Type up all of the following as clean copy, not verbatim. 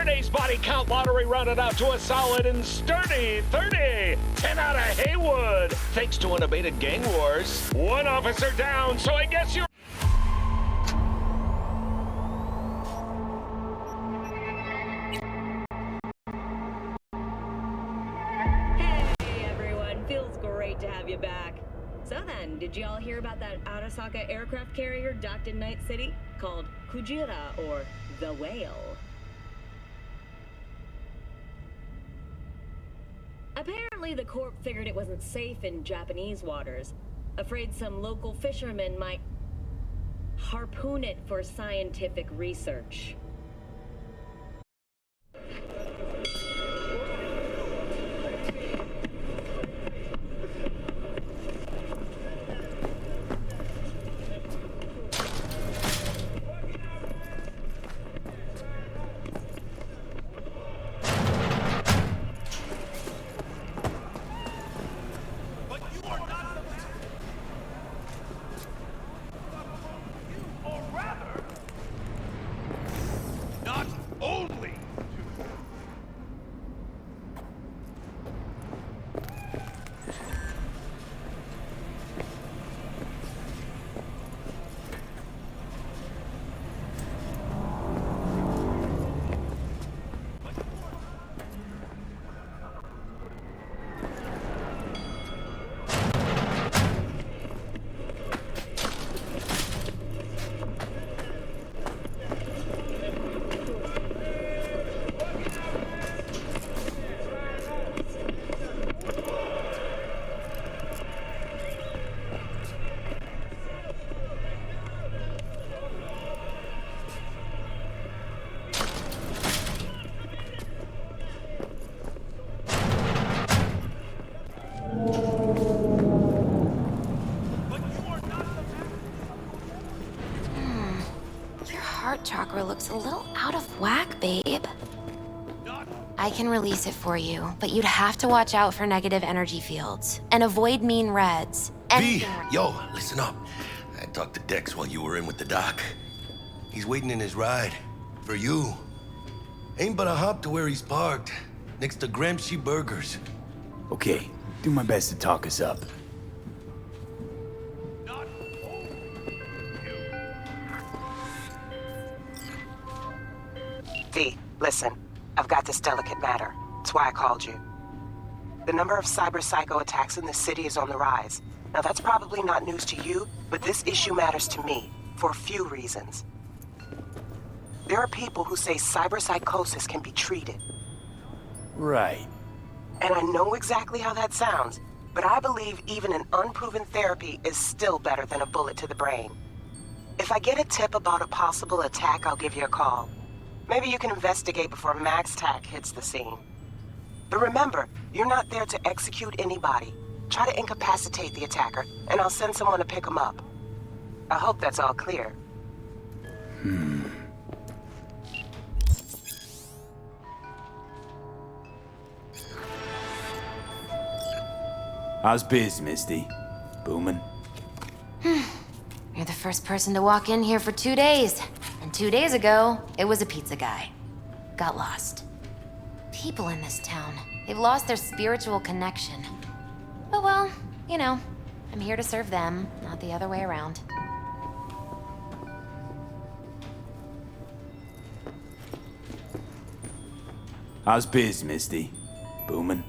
Saturday's body count lottery rounded out to a solid and sturdy 30. 10 out of Haywood, thanks to unabated gang wars. One officer down, so I guess you're... Hey everyone, feels great to have you back. So then, did y'all hear about that Arasaka aircraft carrier docked in Night City called Kujira, or the Whale? Apparently the Corp figured it wasn't safe in Japanese waters, afraid some local fishermen might harpoon it for scientific research. Chakra looks a little out of whack, babe. I can release it for you, but you'd have to watch out for negative energy fields and avoid mean reds. V, yo, listen up. I talked to Dex while you were in with the doc. He's waiting in his ride. For you. Ain't but a hop to where he's parked. Next to Gramsci Burgers. Okay, do my best to talk us up. V, listen. I've got this delicate matter. That's why I called you. The number of cyber-psycho attacks in the city is on the rise. Now that's probably not news to you, but this issue matters to me, for a few reasons. There are people who say cyberpsychosis can be treated. Right. And I know exactly how that sounds, but I believe even an unproven therapy is still better than a bullet to the brain. If I get a tip about a possible attack, I'll give you a call. Maybe you can investigate before Max Tac hits the scene. But remember, you're not there to execute anybody. Try to incapacitate the attacker, and I'll send someone to pick him up. I hope that's all clear. How's biz, Misty? Booming? You're the first person to walk in here for 2 days. And 2 days ago, it was a pizza guy. Got lost. People in this town, they've lost their spiritual connection. But well, you know, I'm here to serve them, not the other way around. How's biz, Misty? Booming?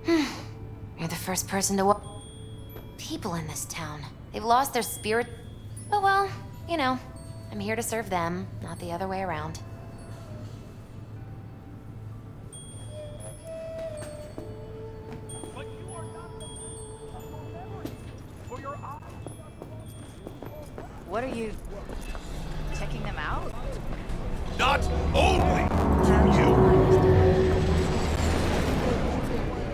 You're the first person to walk... People in this town, they've lost their spirit... But well, you know, I'm here to serve them, not the other way around. What are you... checking them out? Not only do you...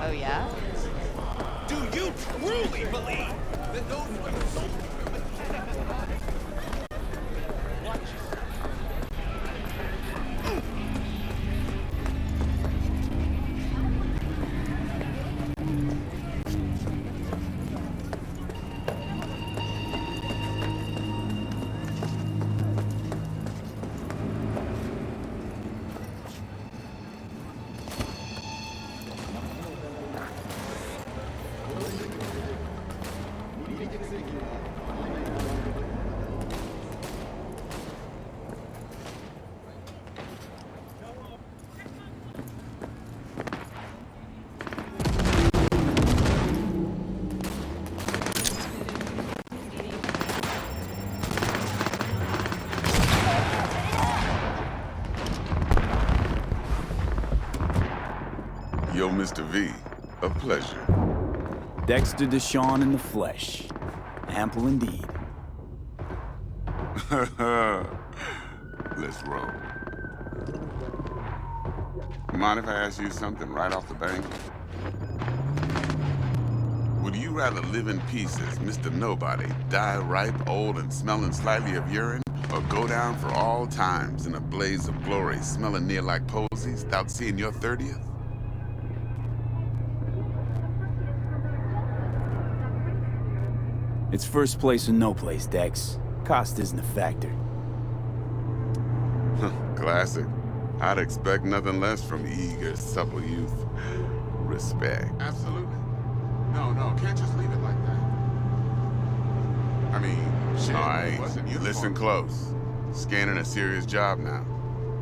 Oh yeah? Do you truly believe that those... Yo, Mr. V, a pleasure. Dexter Deshawn in the flesh. Ample indeed. Let's roll. Mind if I ask you something right off the bank? Would you rather live in peace as Mr. Nobody, die ripe, old, and smelling slightly of urine, or go down for all times in a blaze of glory, smelling near like posies, without seeing your 30th? It's first place or no place, Dex. Cost isn't a factor. Classic. I'd expect nothing less from eager, supple youth. Respect. Absolutely. No, can't just leave it like that. I mean, shit, all right, listen close. Scanning a serious job now.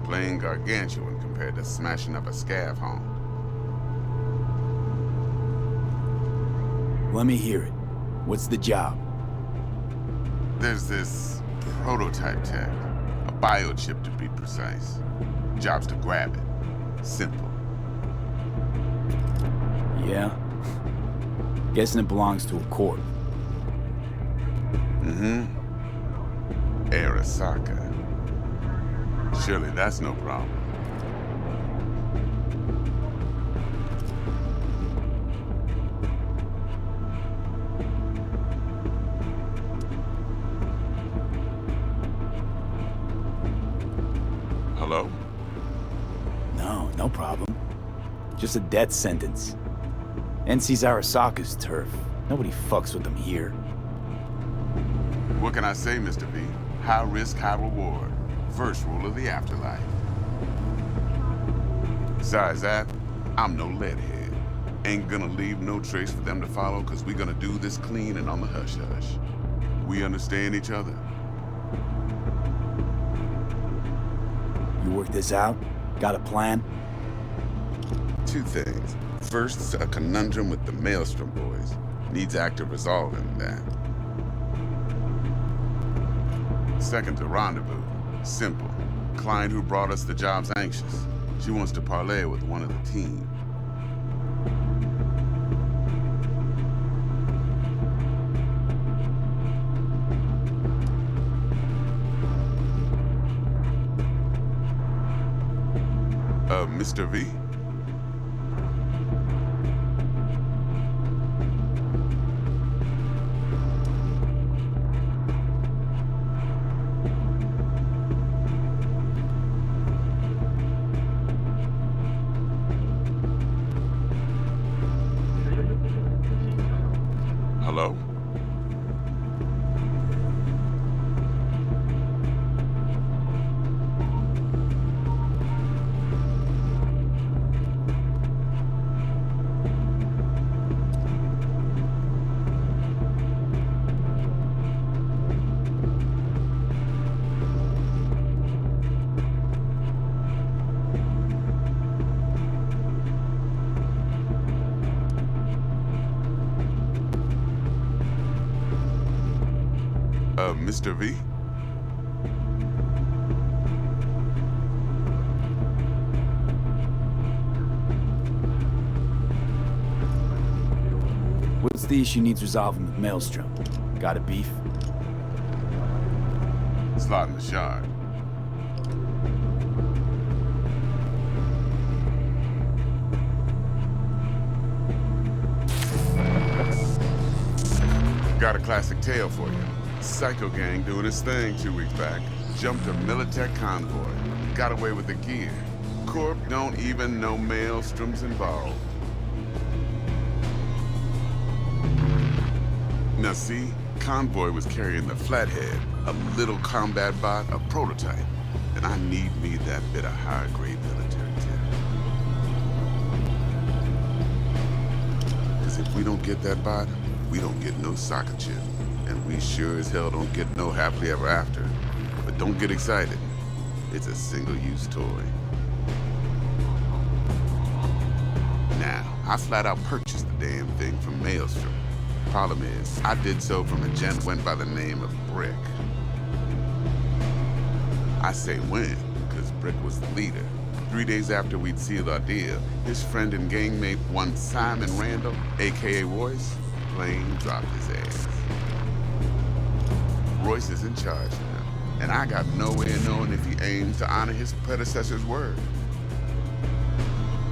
Playing gargantuan compared to smashing up a scav home. Let me hear it. What's the job? There's this prototype tech. A biochip to be precise. Job's to grab it. Simple. Yeah? Guessing it belongs to a corp. Mm-hmm. Arasaka. Surely that's no problem. Hello? No problem. Just a death sentence. NC's Arasaka's turf. Nobody fucks with them here. What can I say, Mr. V? High risk, high reward. First rule of the afterlife. Besides that, I'm no leadhead. Ain't gonna leave no trace for them to follow, cause we gonna do this clean and on the hush-hush. We understand each other? You work this out? Got a plan? Two things. First, a conundrum with the Maelstrom boys. Needs active resolving that. Second, a rendezvous. Simple. Client who brought us the job's anxious. She wants to parlay with one of the team. Mr. V? Hello? Mr. V? What's the issue needs resolving with Maelstrom? Got a beef? Slot in the shard. Got a classic tale for you. Psycho gang doing his thing 2 weeks back. Jumped a Militech convoy. Got away with the gear. Corp don't even know Maelstrom's involved. Now see, convoy was carrying the Flathead, a little combat bot, a prototype. And I need me that bit of high-grade military tech. Because if we don't get that bot, we don't get no soccer chip. And we sure as hell don't get no happily ever after. But don't get excited. It's a single-use toy. Now, I flat out purchased the damn thing from Maelstrom. Problem is, I did so from a gent went by the name of Brick. I say when, because Brick was the leader. 3 days after we'd sealed our deal, his friend and gangmate, one Simon Randall, aka Royce, plain dropped his ass. Royce is in charge now, and I got no way of knowing if he aims to honor his predecessor's word.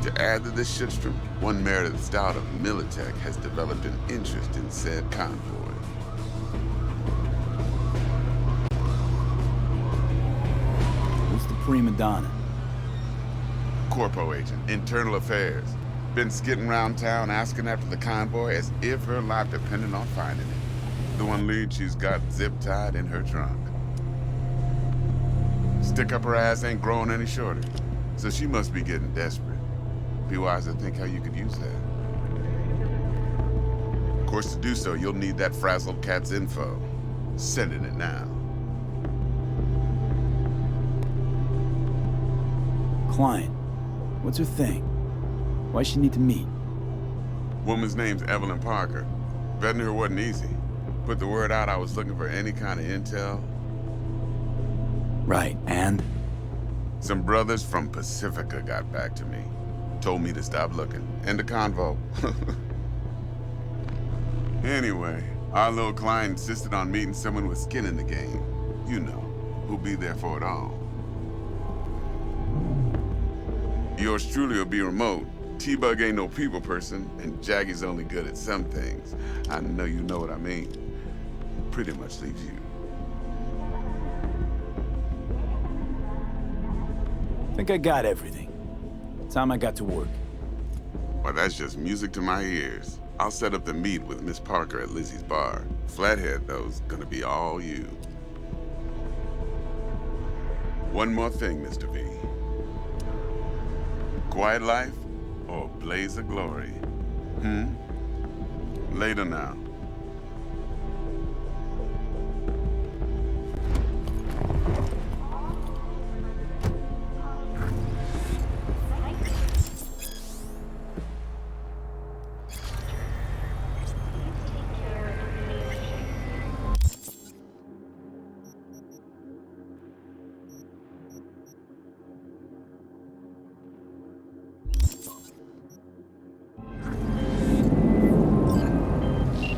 To add to this shitstorm, one Meredith Stout of Militech has developed an interest in said convoy. Who's the prima donna? Corpo agent, internal affairs. Been skidding around town asking after the convoy as if her life depended on finding it. The one lead she's got zip-tied in her trunk. Stick up her ass ain't growing any shorter, so she must be getting desperate. Be wise to think how you could use that. Of course, to do so, you'll need that frazzled cat's info. Sending it now. Client. What's her thing? Why she need to meet? Woman's name's Evelyn Parker. Vetting her wasn't easy. Put the word out I was looking for any kind of intel. Right, and? Some brothers from Pacifica got back to me. Told me to stop looking. End of convo. Anyway, our little client insisted on meeting someone with skin in the game. You know, who'll be there for it all. Yours truly will be remote. T-Bug ain't no people person, and Jaggy's only good at some things. I know you know what I mean. Pretty much leaves you. Think I got everything. Time I got to work. Well, that's just music to my ears. I'll set up the meet with Miss Parker at Lizzie's bar. Flathead, though's gonna be all you. One more thing, Mr. V. Quiet life or blaze of glory? Later now.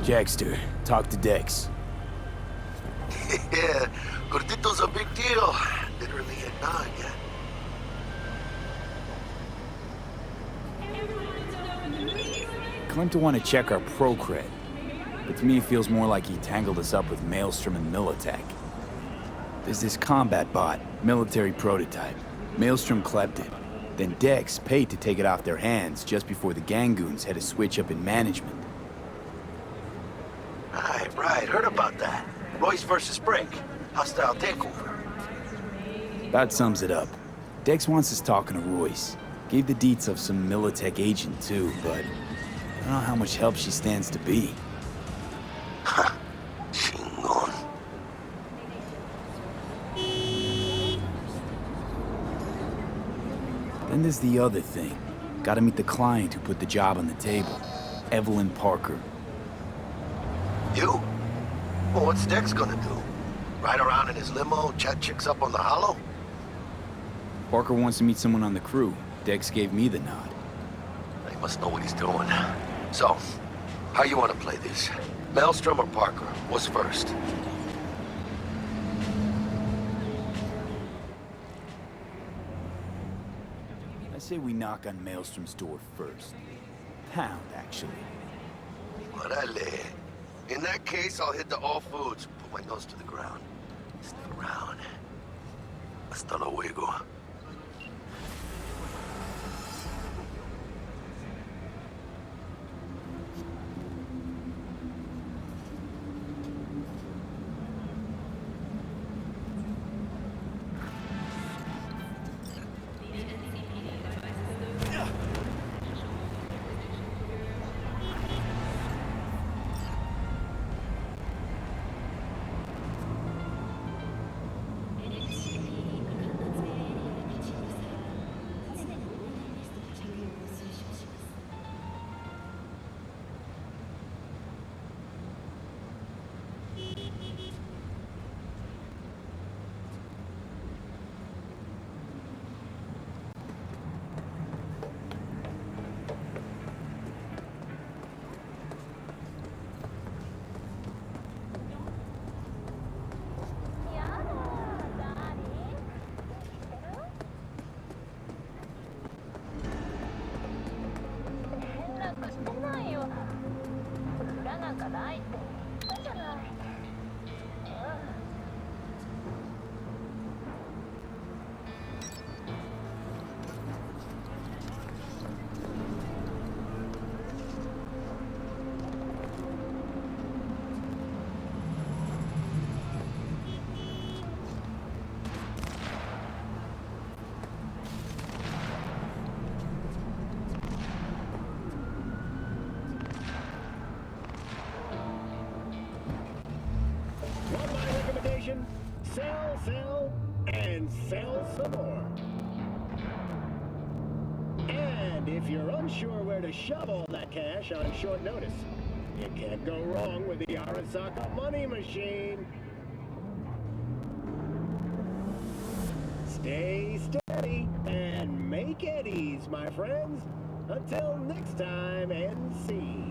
Jackster, talk to Dex. Yeah, Gordito's a big deal. Literally a dog. Claimed to want to check our pro cred, but to me it feels more like he tangled us up with Maelstrom and Militech. There's this combat bot, military prototype. Maelstrom clept it. Then Dex paid to take it off their hands just before the Gangoons had a switch up in management. Right, heard about that. Royce versus Brick. Hostile takeover. That sums it up. Dex wants us talking to Royce. Gave the deets of some Militech agent too, but I don't know how much help she stands to be. Ha! Chingon. Then there's the other thing. Gotta meet the client who put the job on the table. Evelyn Parker. You? Well, what's Dex gonna do? Ride around in his limo, chat chicks up on the hollow? Parker wants to meet someone on the crew. Dex gave me the nod. He must know what he's doing. So, how you want to play this? Maelstrom or Parker? What's first? I say we knock on Maelstrom's door first. Pound, actually. Orale. In that case, I'll hit the all foods. Put my nose to the ground. Stick around. Hasta luego. Want my recommendation? Sell, sell, and sell some more. And if you're unsure where to shove all that cash on short notice, you can't go wrong with the Arasaka money machine. Stay steady and make eddies, my friends. Until next time, NC.